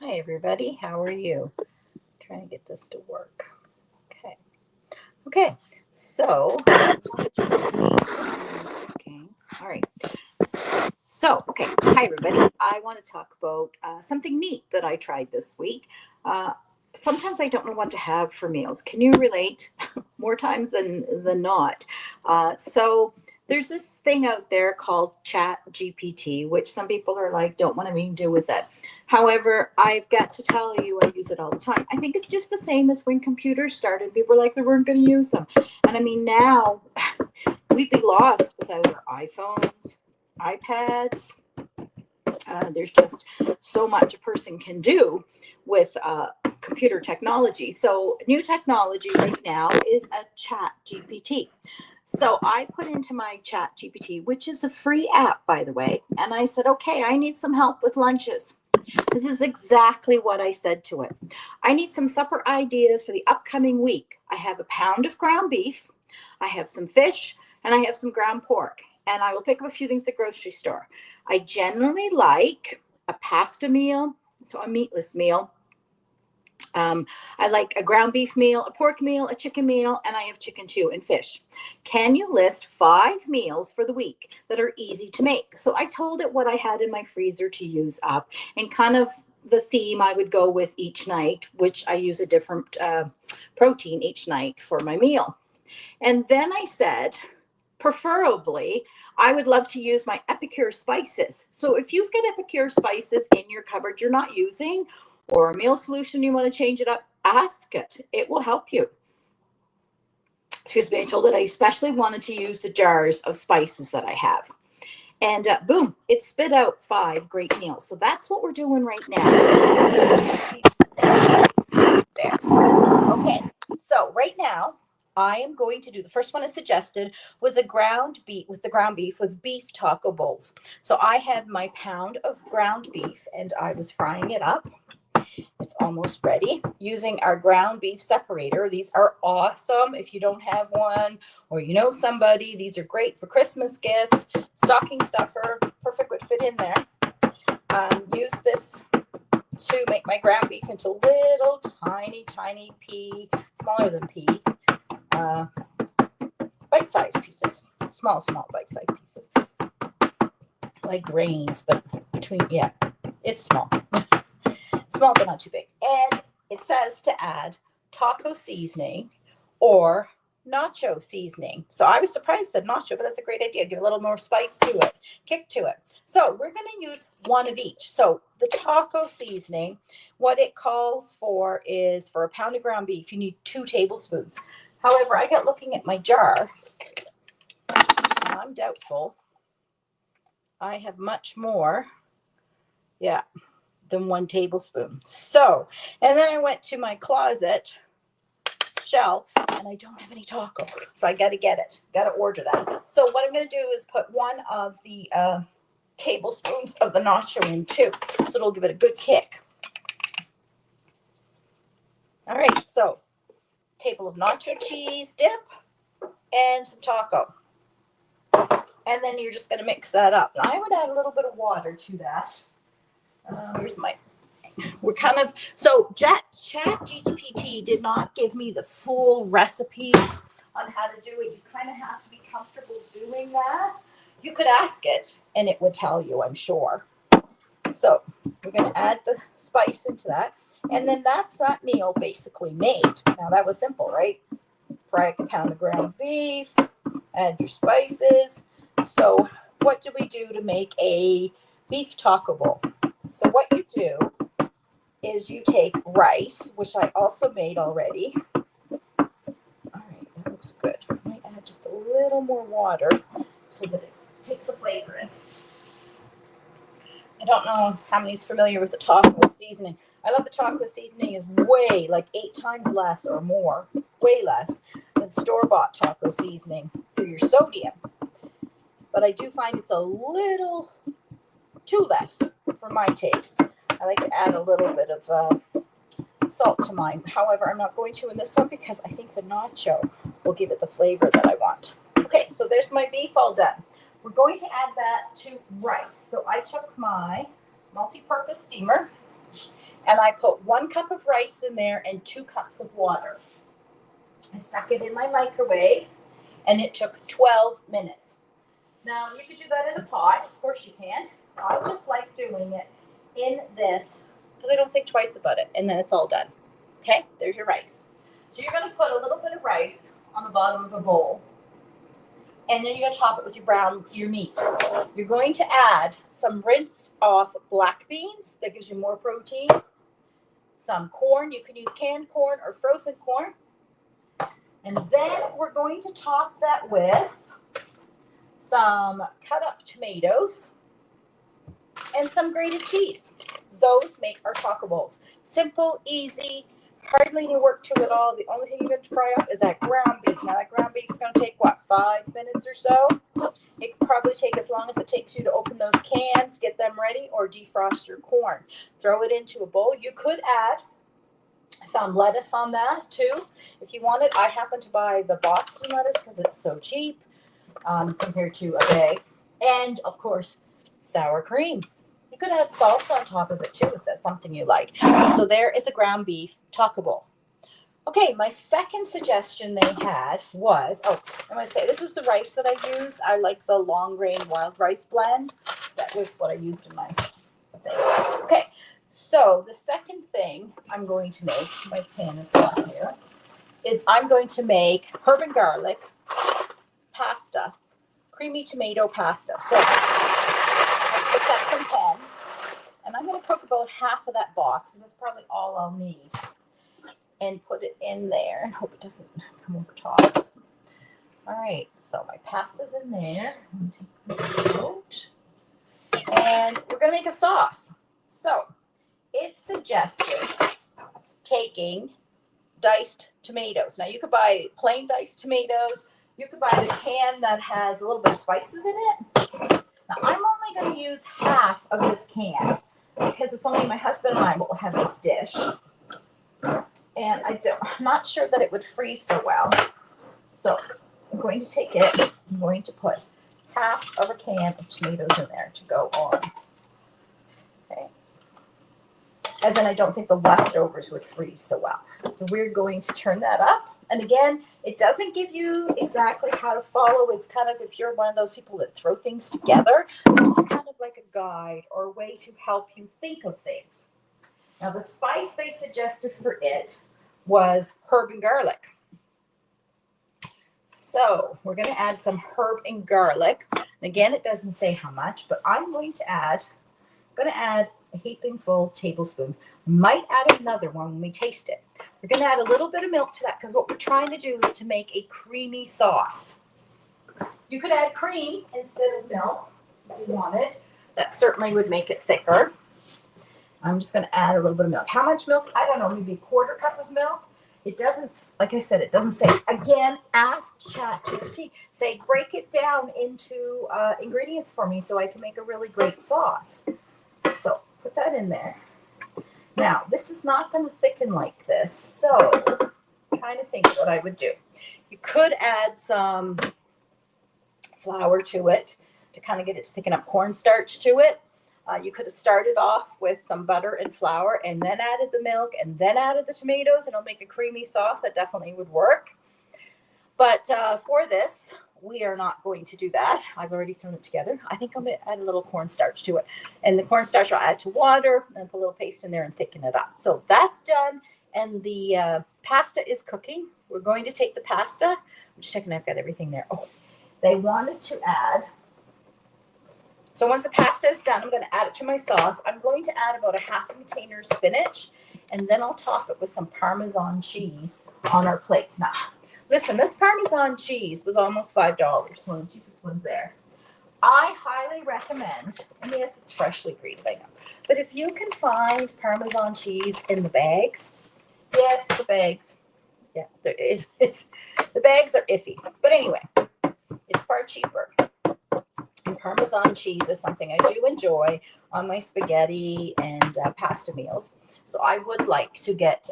Hi, everybody. How are you? Trying to get this to work. Okay. Okay. So, okay. All right. Okay. Hi, everybody. I want to talk about something neat that I tried this week. Uh, Sometimes I don't know what to have for meals. Can you relate? More times than not. So, there's this thing out there called ChatGPT, which some people are like, don't want to do with it. However, I've got to tell you, I use it all the time. I think it's just the same as when computers started. People were like, they weren't going to use them. And I mean, now we'd be lost without our iPhones, iPads. There's just so much a person can do with computer technology. So, new technology right now is a Chat GPT. So, I put into my Chat GPT, which is a free app, by the way, and I said, okay, I need some help with lunches. This is exactly what I said to it. I need some supper ideas for the upcoming week. I have a pound of ground beef, I have some fish, and I have some ground pork. And I will pick up a few things at the grocery store. I generally like a pasta meal, so a meatless meal. I like a ground beef meal, a pork meal, a chicken meal, and I have chicken too, and fish. Can you list 5 meals for the week that are easy to make? So I told it what I had in my freezer to use up and kind of the theme I would go with each night, which I use a different protein each night for my meal. And then I said, preferably, I would love to use my Epicure spices. So if you've got Epicure spices in your cupboard you're not using, or a meal solution you want to change it up, ask it. It will help you. Excuse me, I told it I especially wanted to use the jars of spices that I have. And boom, it spit out 5 great meals. So that's what we're doing right now. There. Okay, so right now, I am going to do the first one I suggested was a ground beef with beef taco bowls. So I had my pound of ground beef and I was frying it up. It's almost ready using our ground beef separator. These are awesome. If you don't have one or you know somebody, these are great for Christmas gifts, stocking stuffer, perfect would fit in there. Use this to make my ground beef into little tiny pea, smaller than pea, bite-sized pieces, small bite-sized pieces, like grains, but it's small. Small, but not too big. And it says to add taco seasoning or nacho seasoning. So I was surprised it said nacho, but that's a great idea. Give a little more spice to it, kick to it. So we're going to use one of each. So the taco seasoning, what it calls for is for a pound of ground beef, you need 2 tablespoons. However, I got looking at my jar, and I'm doubtful I have much more. Yeah. Than 1 tablespoon. So, and then I went to my closet shelves and I don't have any taco. So I got to get it. Got to order that. So what I'm going to do is put 1 of the tablespoons of the nacho in too. So it'll give it a good kick. All right. So table of nacho cheese dip and some taco. And then you're just going to mix that up. And I would add a little bit of water to that. So ChatGPT did not give me the full recipes on how to do it. You kind of have to be comfortable doing that. You could ask it and it would tell you, I'm sure. So we're going to add the spice into that. And then that's that meal basically made. Now that was simple, right? Fry a pound of ground beef, add your spices. So what do we do to make a beef taco bowl? So what you do is you take rice, which I also made already. All right, that looks good. I might add just a little more water so that it takes the flavor in. I don't know how many's familiar with the taco seasoning. I love the taco seasoning is way, like 8 times less or more, way less than store-bought taco seasoning for your sodium. But I do find it's a little too less for my taste. I like to add a little bit of salt to mine. However, I'm not going to in this one because I think the nacho will give it the flavor that I want. Okay, so there's my beef all done. We're going to add that to rice. So I took my multi-purpose steamer And I put 1 cup of rice in there and 2 cups of water. I stuck it in my microwave, and it took 12 minutes. Now, you could do that in a pot. Of course you can. I just like doing it in this because I don't think twice about it, and then it's all done. Okay, there's your rice. So you're going to put a little bit of rice on the bottom of a bowl, and then you're going to top it with your meat. You're going to add some rinsed off black beans. That gives you more protein. Some corn. You can use canned corn or frozen corn. And then we're going to top that with some cut up tomatoes and some grated cheese. Those make our taco bowls. Simple, easy, hardly any work to it all. The only thing you're going to fry up is that ground beef. Now that ground beef is going to take, 5 minutes or so? It could probably take as long as it takes you to open those cans, get them ready, or defrost your corn. Throw it into a bowl. You could add some lettuce on that too if you wanted. I happen to buy the Boston lettuce because it's so cheap compared to a bag. And of course, sour cream. You could add salsa on top of it too if that's something you like. So there is a ground beef taco bowl. Okay, my second suggestion they had was, I'm going to say this was the rice that I used. I like the long grain wild rice blend. That was what I used in my thing. Okay, so the second thing I'm going to make, my pan is hot here, is I'm going to make herb and garlic pasta, creamy tomato pasta. So I picked up some pan, and I'm going to cook about half of that box because that's probably all I'll need, and put it in there and hope it doesn't come over top. All right, so my pasta's in there. I'm going to take this out, and we're going to make a sauce. So it suggested taking diced tomatoes. Now you could buy plain diced tomatoes. You could buy the can that has a little bit of spices in it. Now I'm only going to use half of this can because it's only my husband and I will have this dish. And I'm not sure that it would freeze so well. So I'm going to take it. I'm going to put half of a can of tomatoes in there to go on. Okay. As in, I don't think the leftovers would freeze so well. So we're going to turn that up. And again, it doesn't give you exactly how to follow. It's kind of, if you're one of those people that throw things together, this is kind of like a guide or a way to help you think of things. Now, the spice they suggested for it was herb and garlic. So we're going to add some herb and garlic. And again, it doesn't say how much, but I'm going to add a heaping-full tablespoon. Might add another one when we taste it. We're going to add a little bit of milk to that because what we're trying to do is to make a creamy sauce. You could add cream instead of milk if you wanted. That certainly would make it thicker. I'm just going to add a little bit of milk. How much milk? I don't know, maybe a quarter cup of milk. It doesn't, like I said, it doesn't say. Again, ask ChatGPT. Say, break it down into ingredients for me so I can make a really great sauce. So put that in there. Now, this is not going to thicken like this, so I'm trying to think what I would do. You could add some flour to it to kind of get it to thicken up, cornstarch to it. You could have started off with some butter and flour and then added the milk and then added the tomatoes, and it'll make a creamy sauce. That definitely would work. But for this, we are not going to do that. I've already thrown it together. I think I'm going to add a little cornstarch to it. And the cornstarch I'll add to water and put a little paste in there and thicken it up. So that's done. And the pasta is cooking. We're going to take the pasta. I'm just checking I've got everything there. Oh, they wanted to add. So once the pasta is done, I'm going to add it to my sauce. I'm going to add about a half a container of spinach. And then I'll top it with some Parmesan cheese on our plates. Now, listen, this Parmesan cheese was almost $5. One of the cheapest ones there. I highly recommend, and yes, it's freshly grated, I know. But if you can find Parmesan cheese in the bags, yes, the bags, yeah, the bags are iffy. But anyway, it's far cheaper. And Parmesan cheese is something I do enjoy on my spaghetti and pasta meals. So I would like to get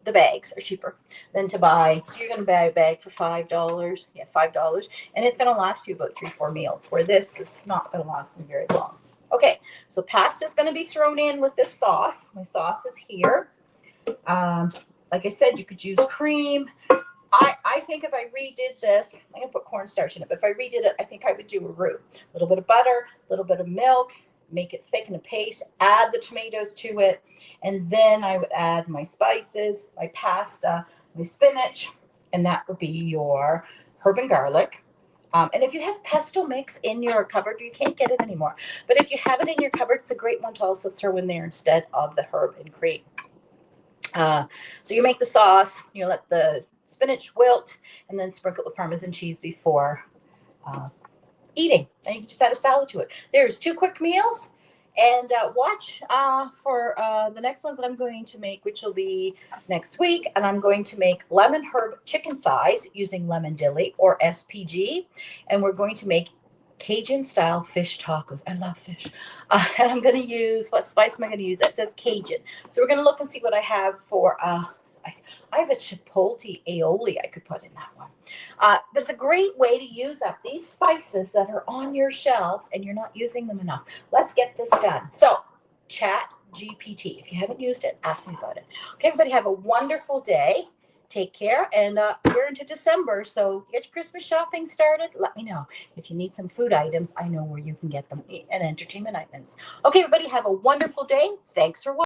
the bags are cheaper than to buy. So you're going to buy a bag for $5. Yeah, $5. And it's going to last you about 3-4 meals, where this is not going to last me very long. Okay, so pasta is going to be thrown in with this sauce. My sauce is here. Like I said, you could use cream. I think if I redid this, I'm going to put cornstarch in it, but if I redid it, I think I would do a roux. A little bit of butter, a little bit of milk, make it thick in a paste, add the tomatoes to it, and then I would add my spices, my pasta, my spinach, and that would be your herb and garlic. And if you have pesto mix in your cupboard, you can't get it anymore. But if you have it in your cupboard, it's a great one to also throw in there instead of the herb and cream. So you make the sauce, you let the spinach wilt, and then sprinkle the Parmesan cheese before eating. And you can just add a salad to it. There's 2 quick meals. And watch for the next ones that I'm going to make, which will be next week. And I'm going to make lemon herb chicken thighs using lemon dilly or SPG. And we're going to make Cajun style fish tacos. I love fish. And I'm going to use, what spice am I going to use? It says Cajun. So we're going to look and see what I have for, I have a chipotle aioli I could put in that one. But it's a great way to use up these spices that are on your shelves and you're not using them enough. Let's get this done. So ChatGPT, if you haven't used it, ask me about it. Okay, everybody have a wonderful day. Take care, and we're into December, so get your Christmas shopping started. Let me know. If you need some food items, I know where you can get them, and entertainment items. Okay, everybody, have a wonderful day. Thanks for watching.